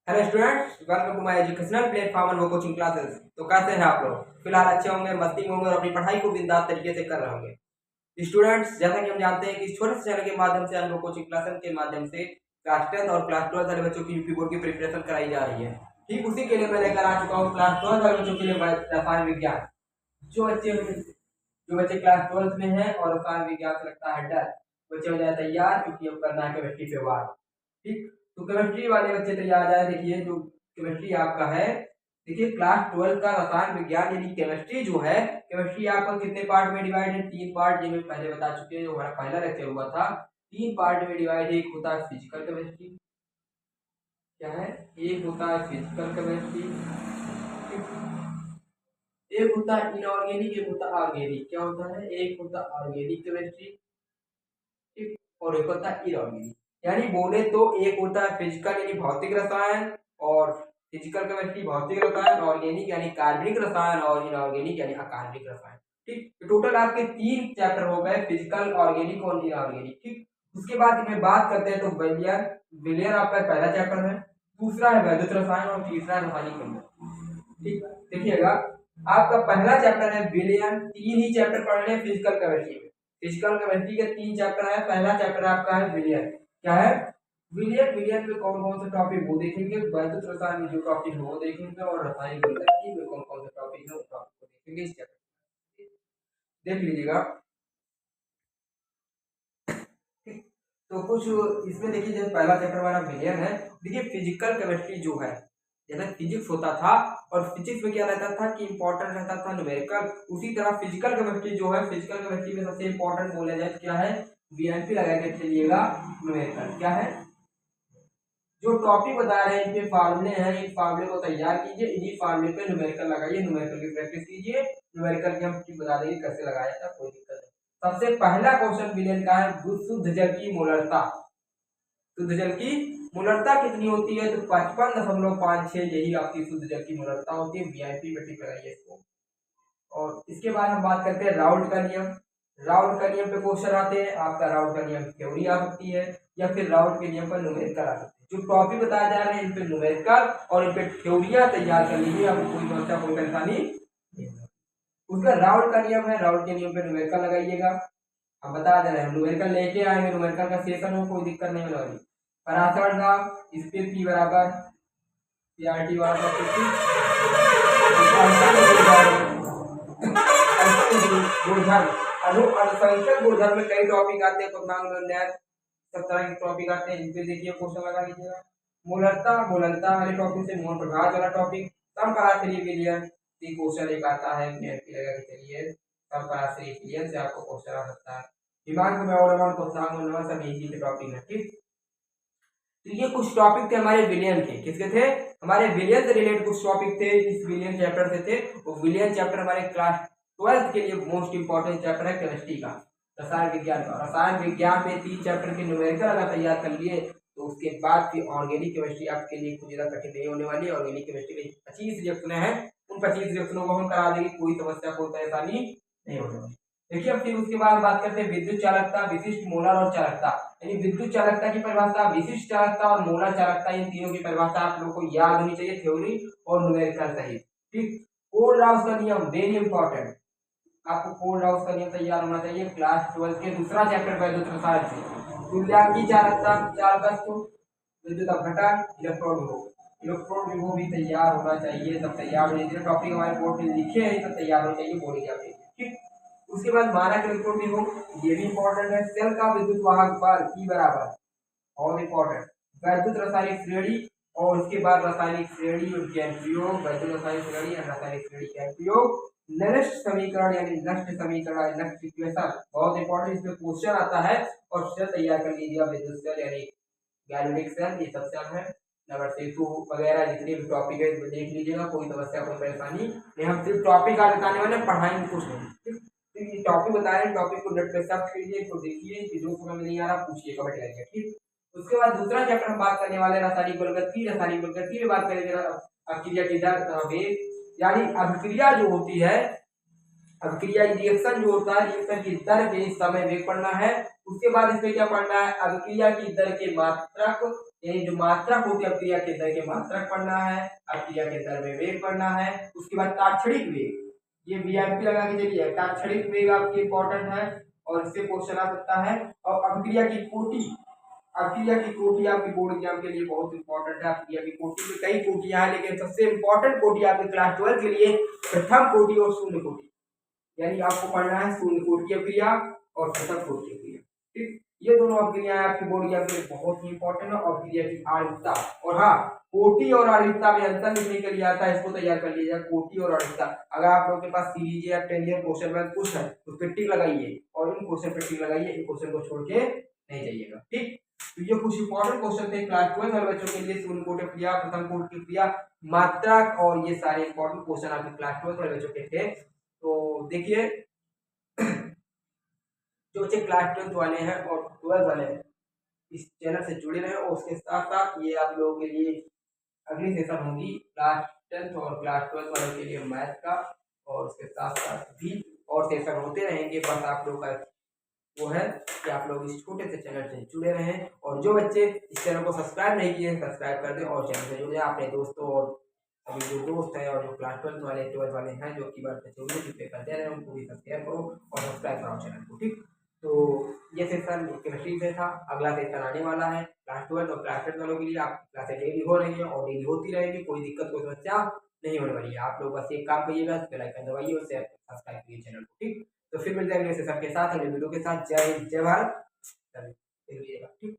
Hello students, welcome to my educational platform और वो coaching classes. तो कैसे हैं आप लोग? फिलहाल अच्छे होंगे, मस्ती में होंगे और अपनी पढ़ाई को बिंदास तरीके से कर रहे होंगे। स्टूडेंट्स, जैसा कि हम जानते हैं कि इस छोटे से चैनल के माध्यम से हम लोग कोचिंग क्लासेस के माध्यम से क्लास 10 और क्लास 12 वाले बच्चों की यूपी बोर्ड की प्रिपरेशन कराई जा रही है। ठीक उसी के लिए मैं लेकर आ चुका हूँ क्लास 12 वाले बच्चों के लिए रसायन विज्ञान। जो बच्चे क्लास 12 में हैं और रसायन विज्ञान से लगता है डर, बच्चे हो जाए तैयार, क्योंकि अब करना है केमिस्ट्री पे वार। ठीक, तो केमिस्ट्री वाले बच्चे तैयार आ जाए। देखिए जो केमिस्ट्री आपका है, देखिए क्लास 12 का रसायन विज्ञान यानी केमिस्ट्री जो है, केमिस्ट्री आपका कितने पार्ट में डिवाइड है? 3 पार्ट, ये मैं पहले बता चुके हैं, जो हमारा पहला लेक्चर हुआ था। 3 पार्ट में डिवाइड है। एक होता है फिजिकल केमिस्ट्री, क्या है? एक होता है फिजिकल केमिस्ट्री, एक होता है इनऑर्गेनिक, एक होता है ऑर्गेनिक। क्या होता है? एक होता है ऑर्गेनिक केमिस्ट्री, ठीक, और एक होता है इनऑर्गेनिक। यानी बोले तो एक होता है फिजिकल यानी भौतिक रसायन, और फिजिकल केमिस्ट्री भौतिक रसायन, ऑर्गेनिक यानी कार्बनिक रसायन, और इनऑर्गेनिक यानी अकार्बनिक रसायन। ठीक, तो टोटल आपके 3 चैप्टर हो गए, फिजिकल, ऑर्गेनिक और इनऑर्गेनिक। ठीक, उसके बाद में बात करते हैं तो विलियन। विलियन आपका पहला चैप्टर है, दूसरा है वैद्युत रसायन और तीसरा है रासायनिक केमिस्ट्री। ठीक, देखिएगा आपका पहला चैप्टर है विलियन। 3 ही चैप्टर पढ़ने हैं फिजिकल केमिस्ट्री में। फिजिकल केमिस्ट्री के 3 चैप्टर है। पहला चैप्टर आपका है विलियन। क्या है? विलियन। विलियन में कौन कौन से टॉपिक वो देखेंगे, वैद्युत रसायन में जो टॉपिक है वो देखेंगे, और रासायनिक केमिस्ट्री में कौन कौन से टॉपिक है वो टॉपिक को देखेंगे इस चैप्टर। देख लीजिएगा। ठीक, तो कुछ इसमें देखिए, जैसे पहला चैप्टर हमारा विलियन है। देखिए फिजिकल केमिस्ट्री जो है, जैसे फिजिक्स होता था, और फिजिक्स में क्या रहता था कि इंपॉर्टेंट रहता था न्यूमेरिकल, उसी तरह फिजिकल केमिस्ट्री जो है, फिजिकल केमिस्ट्री में सबसे इंपॉर्टेंट बोला जाए तो क्या है? वीएनपी लगा के चलिएगा, न्यूमेरिकल। क्या है? जो टॉपिक बता रहे हैं इनके फार्मूले हैं, इन फार्मूले को तैयार कीजिए, इन्हीं फार्मूले पे न्यूमेरिकल लगाइए, न्यूमेरिकल की प्रैक्टिस कीजिए। न्यूमेरिकल की हम बता देंगे कैसे लगाया जाता है, कोई दिक्कत नहीं। सबसे पहला क्वेश्चन विलियन का है, शुद्ध जल की मोलरता। शुद्ध जल की मोलरता कितनी होती है? तो 55.56, यही आपकी शुद्ध जल की मोलरता होती है। वीआईपी पे टिक लगाइए इसको। और इसके बाद हम बात करते हैं राउल्ट का नियम। राउल्ट का नियम पे क्वेश्चन आते हैं, आपका राउल्ट का नियम थ्योरी आ सकती है, या फिर राउल्ट के नियम पर न्यूमेरिकल आ सकती है। जो टॉपिक बताया जा रहे हैं इन पे न्यूमेरिकल और इन पे थ्योरियां तैयार कर लीजिए, आपको कोई समस्या कोई परेशानी नहीं होगी। उसका राउल्ट का नियम है, राउल्ट के नियम पे न्यूमेरिकल लगाइएगा। अब बता दे रहे हैं न्यूमेरिकल लेके आएंगे, न्यूमेरिकल का सेशन हो, कोई दिक्कत नहीं होने वाली। परासरण दाब, इस पे पी बराबर सीआरटी वाला गुणधर्म, अणु अनुसंख्यक गुणधर्म में कई टॉपिक आते हैं, सब तरह के टॉपिक आते हैं, इनपे देखिए क्वेश्चन लगा लीजिएगा। मूलतः मूलतः वाले टॉपिक से मोल प्रभाव वाला टॉपिक, समपराश्रयी विलयन ये क्वेश्चन एक आता है, एमपी लगा के चलिए, समपराश्रयी विलयन से आपको क्वेश्चन आ सकता है। दिमाग में और सब यही के टॉपिक है। ठीक, तो ये कुछ टॉपिक थे हमारे विलियन के। किसके थे? हमारे विलियन से रिलेटेड कुछ टॉपिक थे, इस विलियन चैप्टर से थे। वो विलियन चैप्टर हमारे क्लास 12 के लिए मोस्ट इंपॉर्टेंट चैप्टर है केमिस्ट्री का, रसायन विज्ञान का। रसायन विज्ञान में 3 चैप्टर के न्यूमेरिकल अगर तैयार कर लिए तो उसके बाद फिर ऑर्गेनिक केमिस्ट्री आपके लिए कुछ ज्यादा कठिन नहीं होने वाली है। ऑर्गेनिक केमिस्ट्री में 25 रिएक्शन है, उन 25 रिएक्शनों को हम करा देंगे, कोई समस्या कोई परेशानी नहीं होने वाली। देखिए अब फिर उसके बाद बात करते हैं विद्युत चालकता, विशिष्ट, मोलर और चालकता। यानी विद्युत चालकता की परिभाषा, विशिष्ट चालकता और मोलर चालकता, इन तीनों की परिभाषा आप लोगों को याद होनी चाहिए, थ्योरी और न्यूमेरिकल सहित। ठीक, कोल-राउस का नियम वेरी इंपॉर्टेंट, आपको कोल-राउस का नियम तैयार होना चाहिए क्लास 12 के दूसरा चैप्टर वैद्युत रसायन से। तुल्यांकी चालकता, चालकत्व, विद्युत अपघटन, इलेक्ट्रॉन विभव। इलेक्ट्रॉन विभव भी तैयार होना चाहिए, तब तैयार होने चाहिए। टॉपिक हमारे बोर्ड में लिखे हैं तब तैयार होना चाहिए, बोर्ड एग्जाम में। ठीक, उसके बाद मानक इलेक्ट्रॉन विभव, ये भी इंपॉर्टेंट है। सेल का विद्युत वाहक बल ई बराबर, और इंपॉर्टेंट, वैद्युत रासायनिक श्रेणी, और उसके बाद रासायनिक श्रेणी उनके अनुप्रयोग, वैद्युत रासायनिक श्रेणी और रासायनिक श्रेणी के अनुप्रयोग। नष्ट समीकरण यानी नष्ट समीकरण, नष्ट इक्वेशन बहुत इंपॉर्टेंट, इसमें क्वेश्चन आता है और सेल तैयार कर लीजिए। विद्युत सेल यानी गैल्वेनिक सेल, ये सब सेल है। नंबर सेतु वगैरह जितने भी टॉपिक है देख लीजिएगा, कोई समस्या कोई परेशानी नहीं। हम सिर्फ टॉपिक आज बताने वाले, पढ़ाएंगे कुछ नहीं। टॉपिक बता रहे हैं, टॉपिक को नेट पे सर्च कीजिए, तो देखिए कि जो समझ में नहीं आ रहा पूछिए, कमेंट करिए। ठीक, उसके बाद दूसरा चैप्टर हम बात करने वाले रासायनिक बलगति। रासायनिक बलगति में बात करेंगे अभिक्रिया की दर, यानी अभिक्रिया जो होती है अभिक्रिया रिएक्शन जो होता है, रिएक्शन की दर के समय वेग पढ़ना है। उसके बाद इसमें क्या पढ़ना है, अभिक्रिया की दर के मात्रक, यानी जो मात्रक होती है अभिक्रिया के दर के मात्रक पढ़ना है, अभिक्रिया के दर में वेग पढ़ना है। उसके बाद ताक्षणिक वेग, ये वीआईपी लगा के चलिए, ताक्षणिक वेग आपकी इंपॉर्टेंट है और इससे क्वेश्चन आ सकता है। और अभिक्रिया की कोटि, अभिक्रिया की कोटि आपकी बोर्ड एग्जाम के लिए बहुत इंपॉर्टेंट है। अभिक्रिया की कोटि में कई कोटियां हैं, लेकिन सबसे इंपॉर्टेंट कोटि आपकी क्लास 12 के लिए प्रथम कोटि और शून्य कोटि, यानी आपको पढ़ना है शून्य कोटि अभिक्रिया और प्रथम कोटि अभिक्रिया। ठीक, ये दोनों अभिक्रियाएं आपकी बोर्ड एग्जाम के लिए बहुत ही इंपॉर्टेंट है। अभिक्रिया की आणविकता, और हाँ, कोटि और आणविकता में अंतर लिखने के लिए आता है, इसको तैयार कर लीजिएगा। कोटि और आणविकता, अगर आप लोगों के पास सीरीज या 10 ईयर क्वेश्चन बैंक कुछ है तो फिर टिक लगाइए, और इन क्वेश्चन पर टिक लगाइए, इन क्वेश्चन को छोड़ के नहीं जाइएगा। ठीक, तो ये कुछ इंपॉर्टेंट क्वेश्चन थे क्लास 12 वाले बच्चों के लिए, शून्य कोटि अभिक्रिया, प्रथम कोटि अभिक्रिया, मात्रक, और ये सारे इंपॉर्टेंट क्वेश्चन आपके क्लास 12 वाले बच्चों के थे। तो देखिए, जो बच्चे क्लास 12 वाले हैं और 12 वाले हैं, इस चैनल से जुड़े रहे, और उसके साथ साथ ये आप लोगों के लिए अगली सेशन होगी क्लास 10 और क्लास 12 वालों के लिए मैथ का, और उसके साथ साथ भी और सेशन होते रहेंगे। बस आप लोग का वो है कि आप लोग इस छोटे से चैनल से जुड़े रहें, और जो बच्चे इस चैनल को सब्सक्राइब नहीं किए सब्सक्राइब कर दें, और चैनल से जुड़ जाए अपने दोस्तों और अभी जो दोस्त हैं और जो क्लास 12 वाले 12 वाले हैं जो की बात जोड़ने की पेपर दे रहे हैं, उनको भी शेयर करो और सब्सक्राइब कराओ चैनल को। ठीक, तो ये सेशन केमिस्ट्री से था। अगला सेशन आने वाला है क्लास 12 और क्लास 10 वालों के लिए। आप क्लासेस डेली हो रही है और डेली होती रहेगी, कोई दिक्कत कोई समस्या नहीं होने वाली है। आप लोग बस एक काम करिएगा, बेल आइकन दबाइए और सब्सक्राइब करिए चैनल को। ठीक, तो फिर मिलते हैं अगले सेशन के साथ, अगले वीडियो के साथ। जय हिंद, जय भारत, ठीक।